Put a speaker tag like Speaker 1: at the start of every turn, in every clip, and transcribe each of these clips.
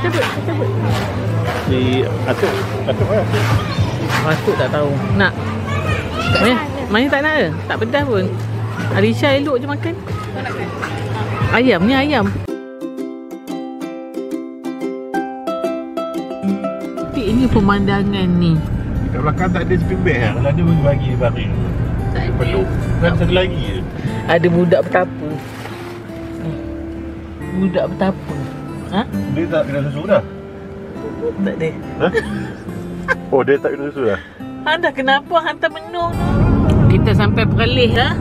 Speaker 1: cabut.
Speaker 2: Si Atuk lah.
Speaker 1: Atuk tak tahu. Nak? Maya tak nak ke? Tak pedas pun. Alisha elok je makan. Ayam ni ayam. Tapi ini pemandangan ni.
Speaker 2: Kat belakang tak ada sleeping bag lah. Kalau ada bagi baring. Tak perlu. Kan satu lagi je.
Speaker 1: Ada budak petapa. Budak petapa. Ha?
Speaker 2: Dia tak kena susu dah?
Speaker 1: Tak ada.
Speaker 2: Ha? Oh, dia tak kena susu dah?
Speaker 1: Anda kenapa hantar menung tu? Kita sampai Perlis dah.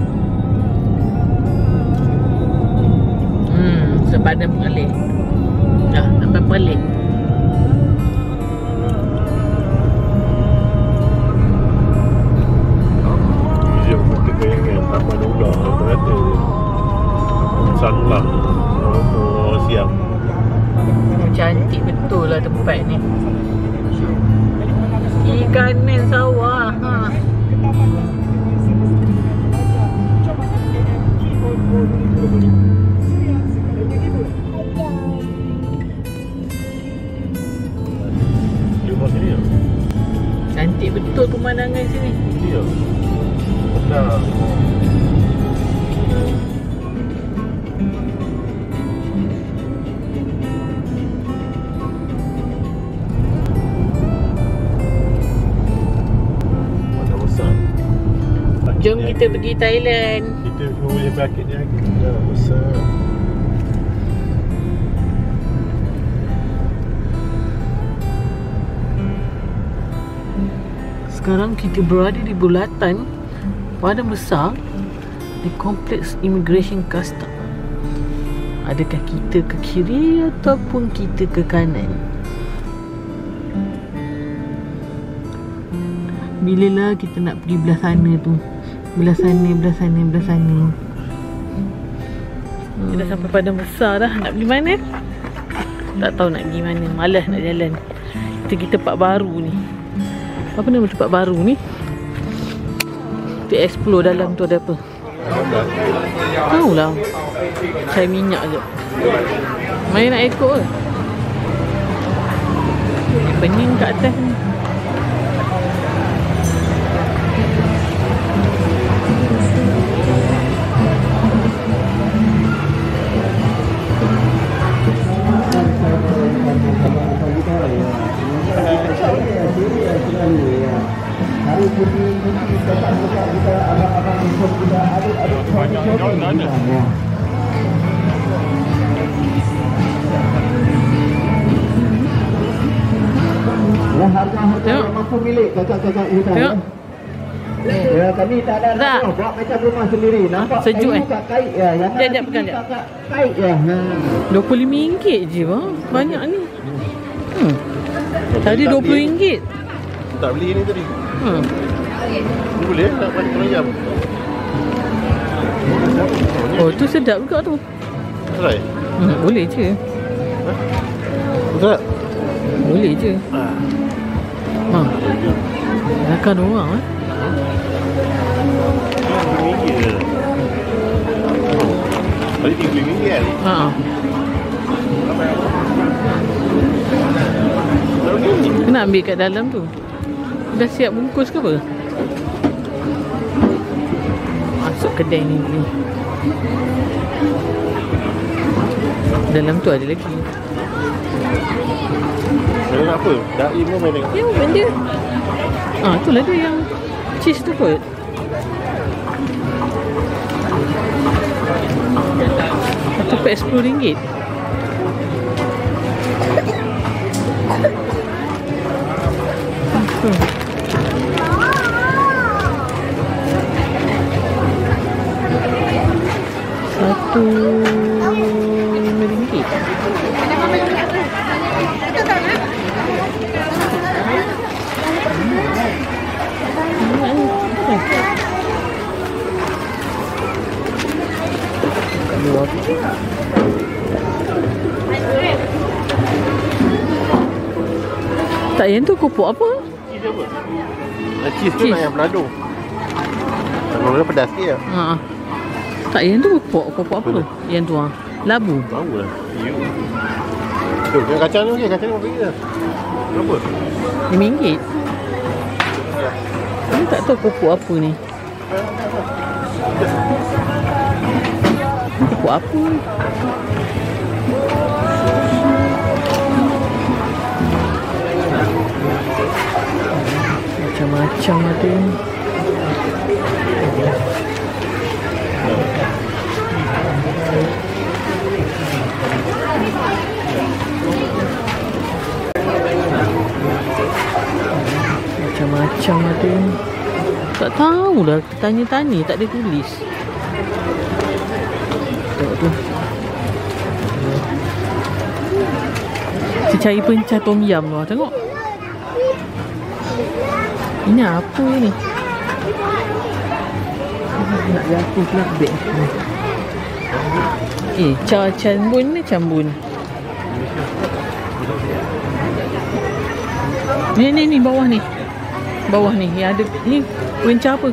Speaker 1: Sepadan Perlis. Dah sampai Perlis.
Speaker 2: Dia mungkin bayangan Taman Ular apa kata. Sanglang. Oh, siang.
Speaker 1: Cantik betul lah tempat ni. Ikanan sawah. Ha. Cantik betul pemandangan sini.
Speaker 2: Ya. Benar.
Speaker 1: Jom kita pergi Thailand.
Speaker 2: Kita boleh pakai dia lagi. Ya, besar.
Speaker 1: Sekarang kita berada di bulatan Padang Besar di Kompleks Immigration Custom. Adakah kita ke kiri ataupun kita ke kanan? Bilalah kita nak pergi belah sana tu. Belah sana. Kita dah sampai Padang Besar dah. Nak pergi mana? Tak tahu nak pergi mana. Malas nak jalan. Kita pergi tempat baru ni. Apa nama tempat baru ni? Kita explore dalam tu ada apa? Tahulah. Cari minyak je. Maya nak ikut ke? Pening kat atas ni.
Speaker 3: Harga-harga mampu milik kakak-kakak kita. Ya, kami tak ada nak buat macam rumah sendiri. Nampak
Speaker 1: sejuk
Speaker 3: kat kait ya. Yang
Speaker 1: pegang jap.
Speaker 3: Kait ya.
Speaker 1: RM25 je bang. Banyak ni. Tadi RM20.
Speaker 2: Tak beli ni tadi. Ni boleh tak pakai ayam.
Speaker 1: Oh, tu sedap juga tu.
Speaker 2: Try.
Speaker 1: Boleh je.
Speaker 2: Tak.
Speaker 1: Boleh je. Makan orang
Speaker 2: Tadi RM30 kan?
Speaker 1: Kena ambil kat dalam tu. Dah siap bungkus ke apa? Masuk kedai ni dulu. Dalam tu ada lagi.
Speaker 2: Dia nak apa? Dah ilmu main tengok.
Speaker 1: Ya, benda. Itulah dia yang cheese tu kot. Satu pack RM10. Satu RM5. Tak, yang tu kopok apa?
Speaker 2: Cheese apa? Cheese tu nak yang belado. Kalau pedas sikit lah.
Speaker 1: Tak, yang tu kopok apa tu? Yang tu labu.
Speaker 2: Bau lah. Tuh, kacang ni okey. Kacang ni RM5 dah. Berapa?
Speaker 1: RM5. Ni tak tahu pupuk apa ni. Pupuk apa ni? Macam-macam ada ni. Macam-macam ada ni. Tak tahulah, tanya-tanya tak ada tulis. Tengok tu. Cari pencah tom yam tu, tengok. Ini apa ni? Nak berapa pula beg ni? Cambun ni cambun. Ni bawah ni. Bawah ni yang ada ni pencah apa?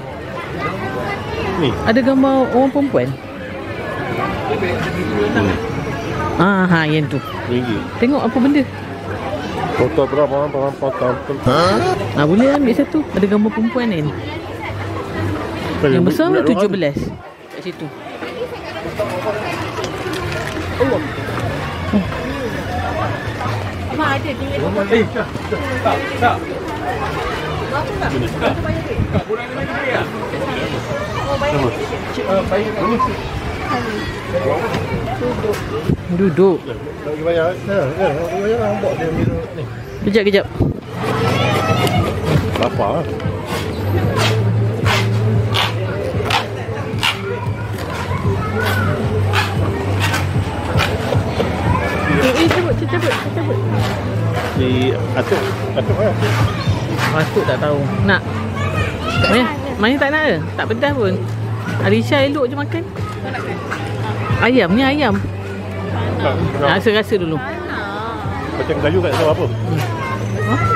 Speaker 2: Ni.
Speaker 1: Ada gambar orang perempuan. Yang tu.
Speaker 2: RM5.
Speaker 1: Tengok apa benda.
Speaker 2: Total berapa orang potong?
Speaker 1: Boleh ambil satu. Ada gambar perempuan ni. Yang besar 17 kat situ. Allah. Mak ada dia. Tak. Duduk.
Speaker 2: Bagi bayar. Bagi bayar bawa dia minum ni.
Speaker 1: Kejap.
Speaker 2: Lapar.
Speaker 1: Cabut.
Speaker 2: Si Atuk lah.
Speaker 1: Atuk tak tahu. Nak? Mana tak nak ke? Tak pedas pun. Arisha elok je makan. Ayam ni ayam. Rasa dulu.
Speaker 2: Macam kayu kat sana apa?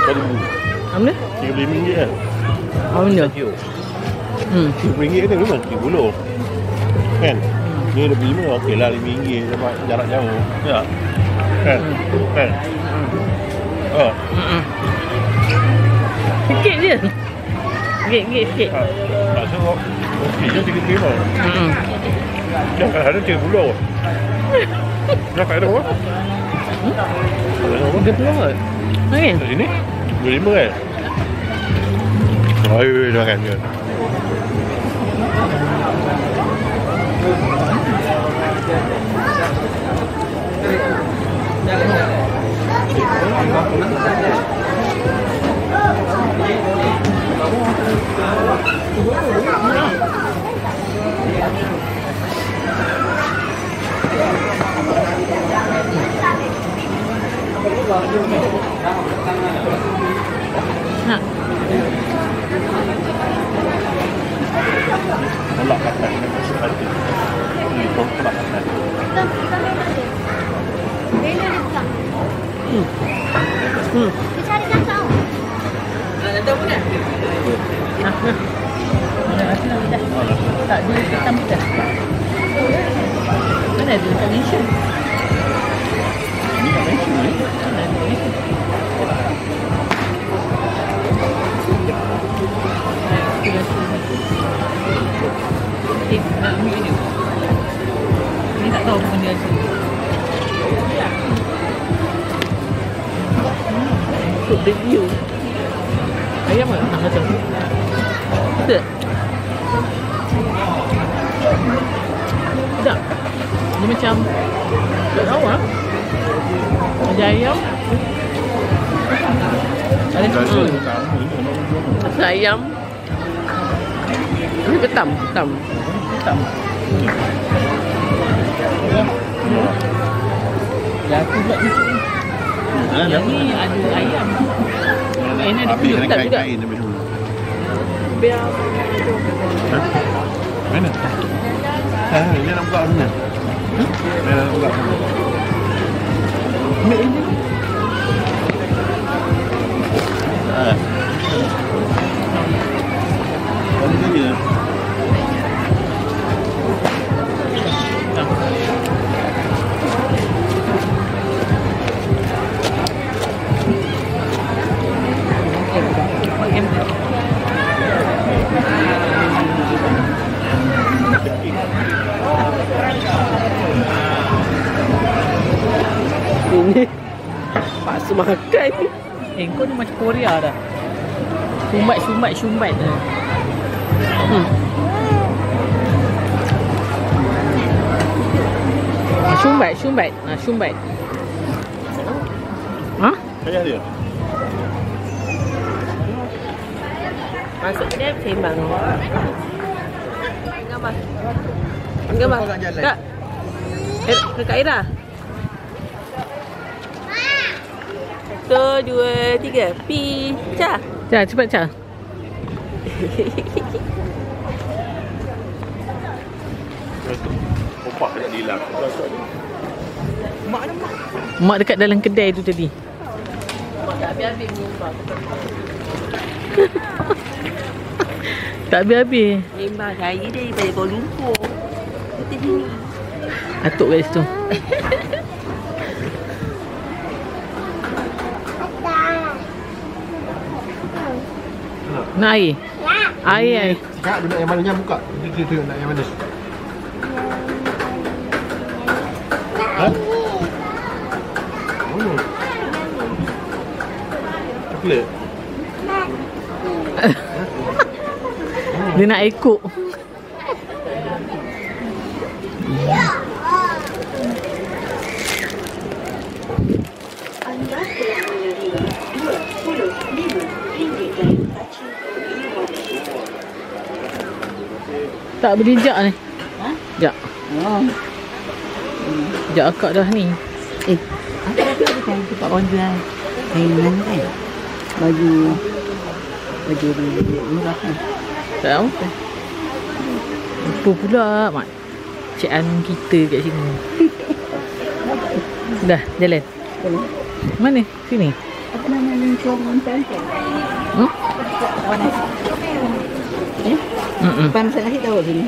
Speaker 2: RM1,000.
Speaker 1: Apa dia?
Speaker 2: RM35 kan?
Speaker 1: Apa benda?
Speaker 2: RM10 kan memang RM30. Kan? Ni lebih RM5. Okey lah RM5 sebab jarak jauh. Ya. Kan?
Speaker 1: Sikit je. Sikit.
Speaker 2: Tak serok. Okey je RM30. Dah kat sana RM30. Dah kat sana apa?
Speaker 1: RM30 kot. Okey.
Speaker 2: Kat sini? RM25 kan? Ayo, dah makan je.
Speaker 1: Nak.
Speaker 2: Tolak katan. Ini tolak katan.
Speaker 4: Cari kacang.
Speaker 1: Ada pun dah. Tak ada hitam kita. Mana ada Malaysia?
Speaker 2: Ini kat Malaysia ni.
Speaker 1: Nak ambil ni. Ni tak tahu benda tu. Untuk review. Ayam ke? Nak kata. Sedap. Sedap. Dia macam tak tahu lah. Ada ayam. Ada rasa ayam. Ini ketam. Dah aku buat ni. Yang ni ada ayam. Ini ada kulit ketam juga. Biar.
Speaker 2: Mana? Dia nak buka mana? Dia nak buka mana?
Speaker 1: Ini.
Speaker 2: Bagi saja.
Speaker 1: Makan ni. Kau ni macam Korea dah. Sumbat dah. Sumbat. Ha?
Speaker 2: Ayah dia.
Speaker 5: Masuk dia sembang. Gambar. Kak. Kak Ira. 1, 2, 3. Pizza.
Speaker 1: Cepat Cha.
Speaker 2: Opak dia hilang.
Speaker 1: Mak dekat dalam kedai tu tadi.
Speaker 5: Tak habis-habis menyembang.
Speaker 1: Tak habis-habis.
Speaker 5: Menyembang saya daripada Kuala Lumpur. Kita sini.
Speaker 1: Atuk kat situ. Nak air? Air.
Speaker 2: Kak, dia nak yang mananya buka. Dia nak yang mana? Ha? Coklat.
Speaker 1: Dia nak ikut. Tak berjejak ni.
Speaker 5: Ha?
Speaker 1: Sekejap. Sekejap akak dah ni.
Speaker 5: Apa tempat orang jual kain mana kan? Baju murah kan?
Speaker 1: Tak tahu. Apa pula mak? Cik An kita kat sini. Dah, jalan. Mana? Sini.
Speaker 5: Apa nama ni orang tempat? Pan masalah kita tahu sini.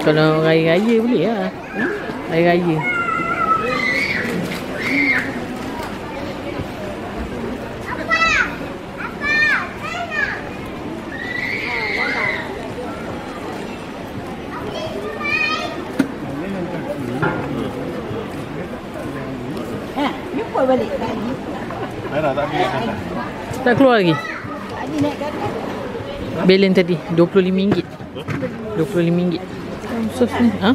Speaker 1: Kalau raya-raya boleh lah. Raya-raya.
Speaker 5: Jumpa balik kan?
Speaker 2: Tak ambil.
Speaker 1: Tak keluar lagi.
Speaker 5: Tadi naik ke atas.
Speaker 1: Balance tadi RM25. RM25. Sos ni. Ha?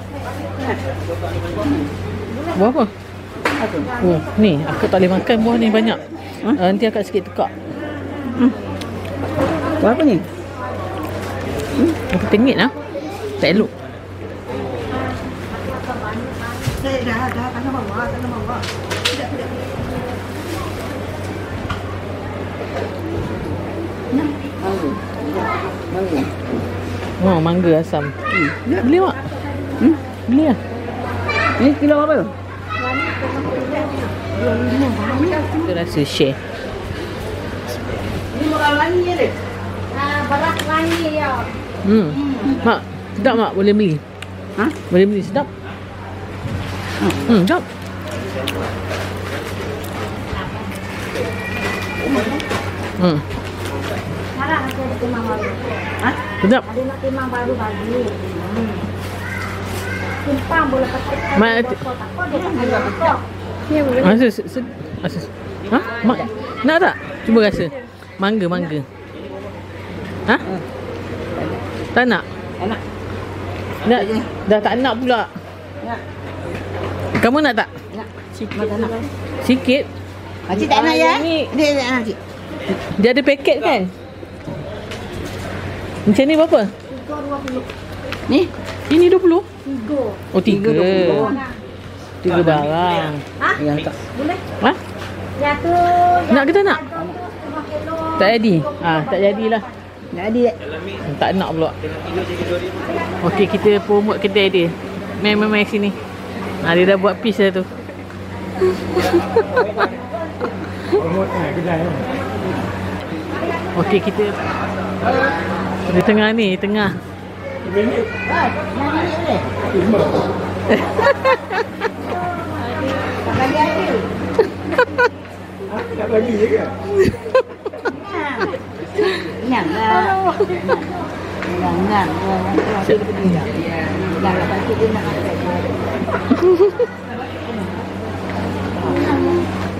Speaker 1: Buah apa? Oh, ni aku tak boleh makan buah ni banyak. Nanti akak sikit tekak.
Speaker 5: Buat apa ni?
Speaker 1: Aku tengit lah. Tak elok.
Speaker 5: Dah tangan bawah. Tidak. Mangga.
Speaker 1: Oh, mangga asam. Beli mak? Beli lah.
Speaker 5: Ni kilo apa?
Speaker 1: Kita rasa share.
Speaker 5: Ni murah wangi je dia.
Speaker 4: Berat wangi ya.
Speaker 1: Mak, sedap mak? Boleh beli?
Speaker 5: Ha?
Speaker 1: Boleh beli, sedap? Sedap.
Speaker 4: Sekarang ada timang baru.
Speaker 1: Sedap.
Speaker 4: Ada nak timang baru bagi. Simpang boleh pakai.
Speaker 1: Mak,
Speaker 4: Kau dia pakai.
Speaker 1: Asus. Ha? Mak, nak tak? Cuba rasa. Mangga. Ha? Tak nak?
Speaker 5: Enak.
Speaker 1: Dah tak nak pula.
Speaker 5: Nak.
Speaker 1: Kamu nak tak?
Speaker 5: Nak. Sikit nak.
Speaker 1: Sikit?
Speaker 5: Cik tak nak ya?
Speaker 1: Ni-
Speaker 5: Dia tak nak cik.
Speaker 1: Dia ada paket kan? Macam ni berapa?
Speaker 4: 3.20.
Speaker 5: Ni?
Speaker 1: Ini 20?
Speaker 4: 3.
Speaker 1: Oh, 3. 3 barang.
Speaker 5: Yang tak.
Speaker 4: Boleh?
Speaker 1: Ha?
Speaker 4: Ya tu.
Speaker 1: Nak ke tak nak? Tak jadi? Tak jadilah.
Speaker 5: Tak ada.
Speaker 1: Tak nak pula. Okey, kita promote kedai dia. Mai sini. Dia dah buat piece dah tu. Okey, kita di tengah ni, tengah.
Speaker 3: Tak bagi je ke?
Speaker 5: Nyang lah. Nyang. Dah lepas tu dia nak makan.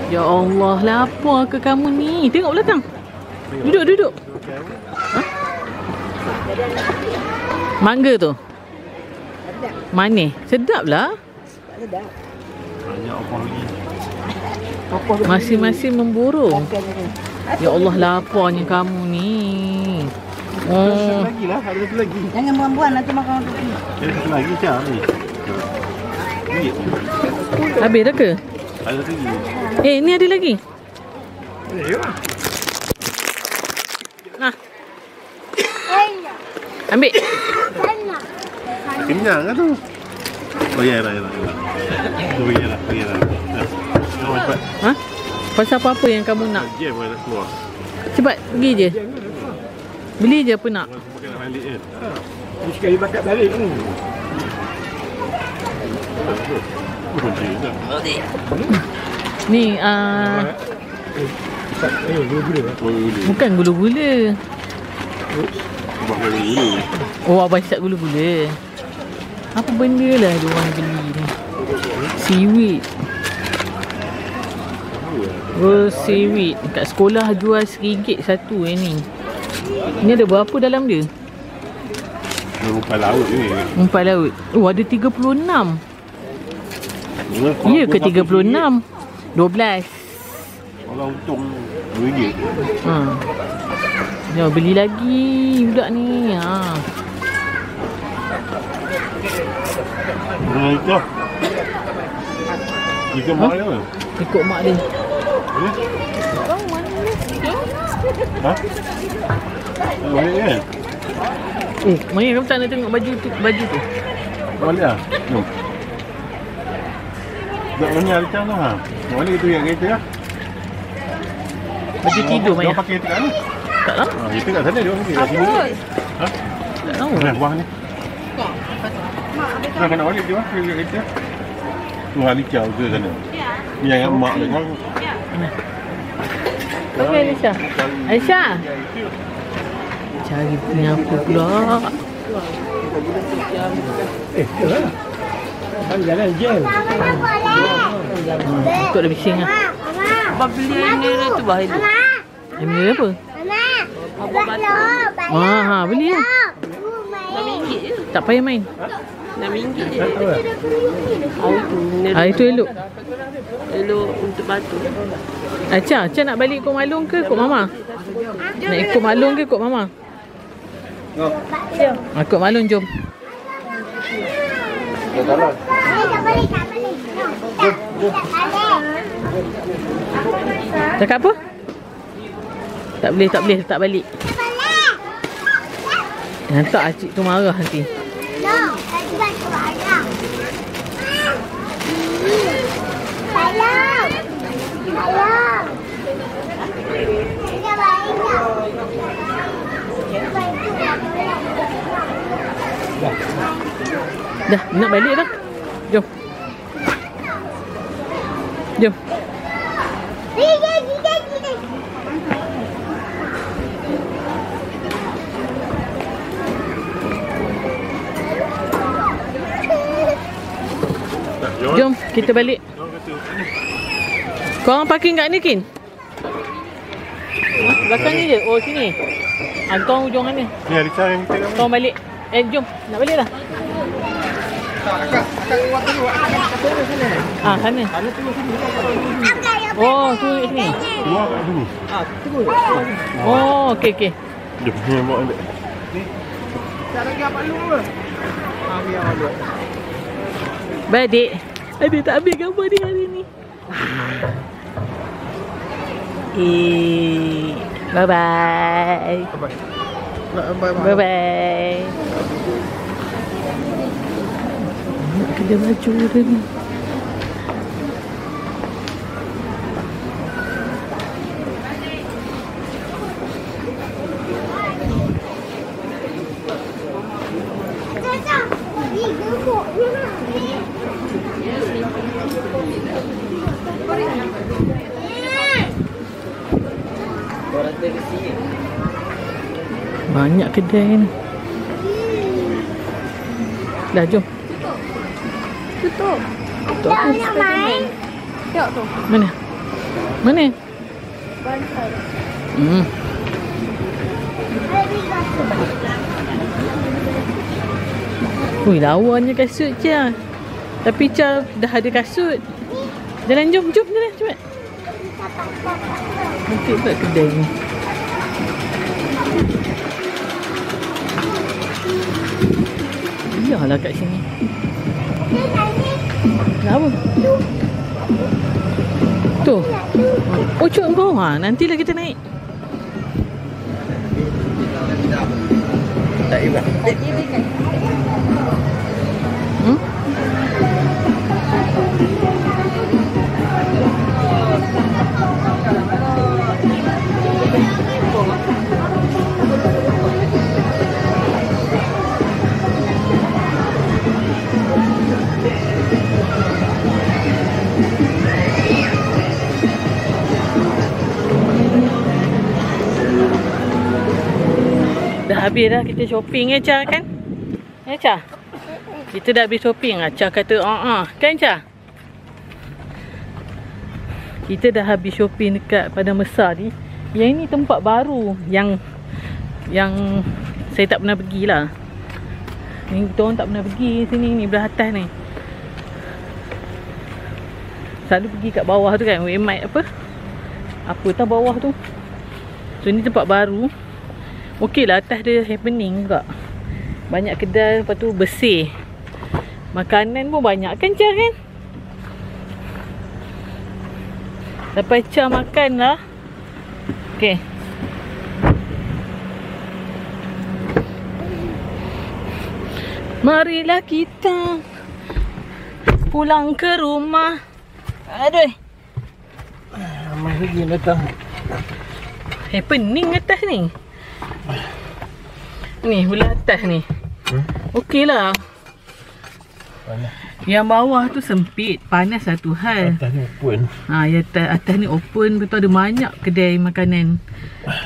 Speaker 1: Ya Allah, lapar ke kamu ni? Tengok belakang. Duduk. Ha? Mangga tu? Manis. Sedap lah.
Speaker 2: Banyak apa lagi.
Speaker 1: Masing-masing memburung. Ya Allah, laparnya kamu ni. Oh.
Speaker 2: Lagi lah, ada satu lagi.
Speaker 5: Jangan buang-buang nanti makan tu.
Speaker 2: Ada satu lagi macam ni.
Speaker 1: Habis dah ke?
Speaker 2: Ada satu lagi.
Speaker 1: Ni ada lagi. Nah. Ambil.
Speaker 2: Kenyang kan tu? Oh ya lah. Bagi lah.
Speaker 1: Ha? Pasal apa-apa yang kamu nak?
Speaker 2: Jam kan nak keluar.
Speaker 1: Cepat pergi je. Beli je apa nak.
Speaker 2: Makan nak balik kan?
Speaker 3: Ni sekali bakat balik ni.
Speaker 1: Ni
Speaker 3: Gula-gula.
Speaker 1: bukan gula-gula.
Speaker 2: Buat gula-gula.
Speaker 1: Oh, abang cakap gula-gula. Apa benda lah diorang beli ni? Seaweed. Oh, seaweed. Kat sekolah jual RM1 satu ni. Ni ada berapa dalam dia?
Speaker 2: Umpan laut ni.
Speaker 1: Umpan laut. Oh, ada 36. Ya ke 36? 12.
Speaker 2: Kalau untung RM2.
Speaker 1: Ha. Ya, beli lagi budak ni. Ha.
Speaker 2: Itu. Ikut mak dia ke?
Speaker 1: Ikut mak dia.
Speaker 2: Ha? Balik kan?
Speaker 1: Maya kamu tak nak tengok baju tu?
Speaker 2: Balik lah. Jom. Tak banyak macam tu ha. Balik tu yang kereta lah.
Speaker 1: Baju tidur Maya.
Speaker 2: Dia pakai kereta kat ni.
Speaker 1: Tak tahu.
Speaker 2: Kita kat sana dia orang pergi kat sini. Ha?
Speaker 1: Tak tahu.
Speaker 2: Nah, buang ni. Nak kena balik dia orang pergi kat kereta. Tu hal licau ke sana. Ni yang mak dia kan.
Speaker 1: Okey Aisyah. Aisyah. Cari punya apa pula?
Speaker 3: Jalan jam.
Speaker 1: Untuk dah bising lah.
Speaker 5: Abang beli ini tu bahaya.
Speaker 1: Beli apa? Beli lah.
Speaker 5: RM6 je.
Speaker 1: Tak payah main.
Speaker 5: RM6 je.
Speaker 1: Itu elok.
Speaker 5: Elok untuk batu.
Speaker 1: Aisyah nak balik ikut Malung ke ikut Mama? Nak ikut Malung ke ikut Mama? Ikut Malung, jom. Cakap apa? Tak boleh, tak balik. Nanti acik tu marah nanti. Dah, nak balik dah. Jom. Jom. Jom, kita balik. Korang parking kat ni, Kin? Belakang ni je? Oh, sini. Korang hujung mana?
Speaker 2: Ni Alisa yang kita kat.
Speaker 1: Korang balik. Jom. Nak balik dah. Sana. Oh, tu kat sini.
Speaker 2: Keluar kat sini.
Speaker 1: Oh, okey.
Speaker 2: Jom, ni yang bawa ambil.
Speaker 1: Baik, adik. Adik tak ambil gambar dia hari ni. Bye-bye. Bye-bye. Nak kena baju dia ni. Banyak kedai ni. Dah, jom.
Speaker 4: Tutup. Nak main. Tengok tu.
Speaker 1: Mana? Mana?
Speaker 4: Bonsai.
Speaker 1: Hmm. Ui, lawannya kasut Cha. Tapi Cha dah ada kasut. Jalan, jom, jalan, cepat. Nanti pula kedai ni. Iyalah kat sini. Nak apa? Tu. Oh, cut bawah. Nantilah kita naik.
Speaker 3: Tak iba.
Speaker 1: Hmm? Dah habis dah kita shopping Cha kan? Cha? Kita dah habis shopping Cha kata kan Cha? Kita dah habis shopping dekat Padang Besar ni. Yang ni tempat baru yang saya tak pernah pergilah. Ni kita orang tak pernah pergi sini ni, belah atas ni. Selalu pergi kat bawah tu kan, Wemite apa? Apa tau bawah tu. So ni tempat baru. Okey lah, atas dia happening juga. Banyak kedai, lepas tu bersih. Makanan pun banyak kan Cha kan? Lepas Cha makan lah. Okey. Marilah kita pulang ke rumah. Aduh.
Speaker 2: Ramai lagi datang.
Speaker 1: Happening atas ni. Ni belah atas ni. Okey lah.
Speaker 2: Panas.
Speaker 1: Yang bawah tu sempit. Panas satu hal.
Speaker 2: Atas ni open.
Speaker 1: Ya atas ni open. Betul ada banyak kedai makanan.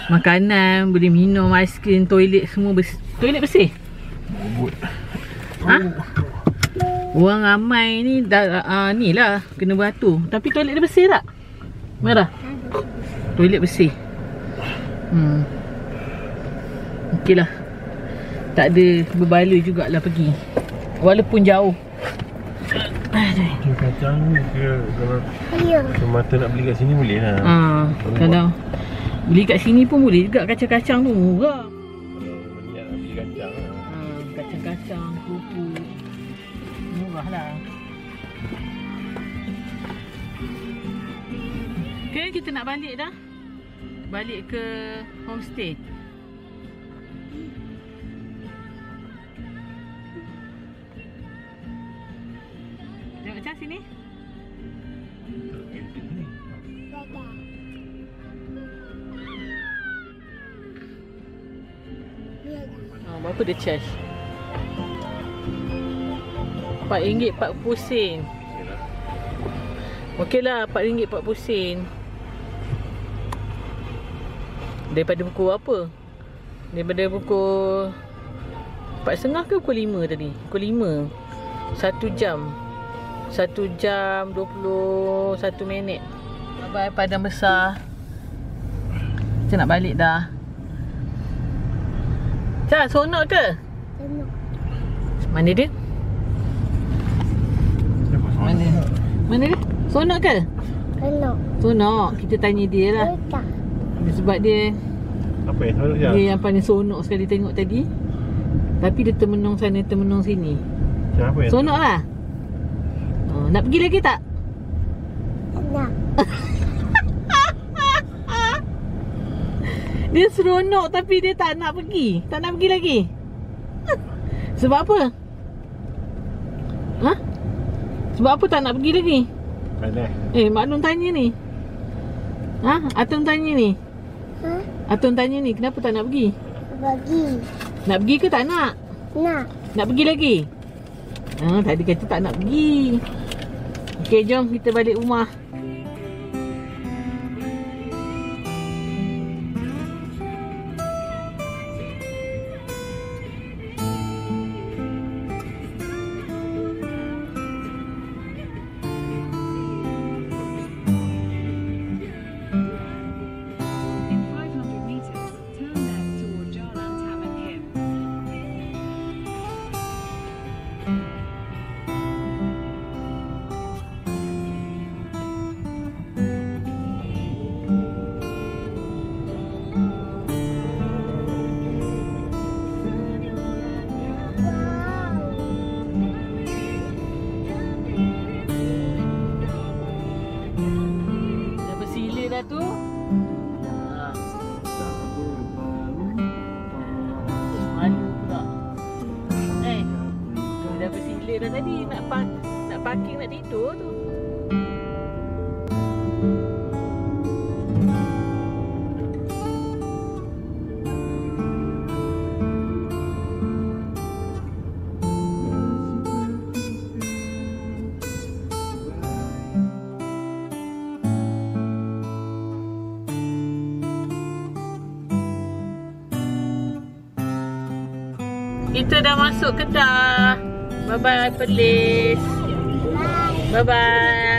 Speaker 1: Makanan, boleh minum, aiskrim, toilet semua bersih. Toilet bersih?
Speaker 2: Bubut.
Speaker 1: Orang ramai ni dah ni lah kena beratur. Tapi toilet dia bersih tak? Merah? Toilet bersih. Okey lah. Tak ada berbaloi jugalah pergi. Walaupun jauh.
Speaker 2: Kacang ni kalau semata nak beli kat sini boleh lah.
Speaker 1: Kalau beli kat sini pun boleh juga. Kacang-kacang tu murah.
Speaker 2: Niat nak beli kacang lah.
Speaker 1: Kacang-kacang, kerupuk murah lah. Okay, kita nak balik dah. Balik ke homestay. Tengok macam sini. Berapa dia charge? RM4.40. Okey lah, RM4.40. Daripada pukul apa? Daripada pukul 4.30 ke pukul 5 tadi? Pukul 5. 1 jam. 1 jam 21 minit. Bye-bye Padang Besar. Kita nak balik dah. Cha, sonok ke?
Speaker 4: Sonok.
Speaker 1: Mana dia? Mana? Mana dia? Sonok ke?
Speaker 4: Sonok.
Speaker 1: Sonok. Kita tanya dia lah.
Speaker 4: Tak.
Speaker 1: Sebab dia
Speaker 2: Apa yang sonok je?
Speaker 1: dia yang paling sonok sekali tengok tadi. Tapi dia termenung sana, termenung sini.
Speaker 2: Apa yang
Speaker 1: Sonok lah. Nak pergi lagi tak?
Speaker 4: Nak.
Speaker 1: Dia seronok tapi dia tak nak pergi. Tak nak pergi lagi. Sebab apa? Ha? Sebab apa tak nak pergi lagi?
Speaker 2: panas?
Speaker 1: Mak Long tanya ni. Atom tanya ni. Atom tanya ni, kenapa tak nak pergi?
Speaker 4: Bagi.
Speaker 1: Nak pergi ke tak nak?
Speaker 4: Nak.
Speaker 1: Nak pergi lagi? Tadi kata tak nak pergi. Okey, jom kita balik rumah. balik dah tadi. Nak parking, nak tidur tu. Kita dah masuk Kedah. Bye-bye Perlis. Bye-bye.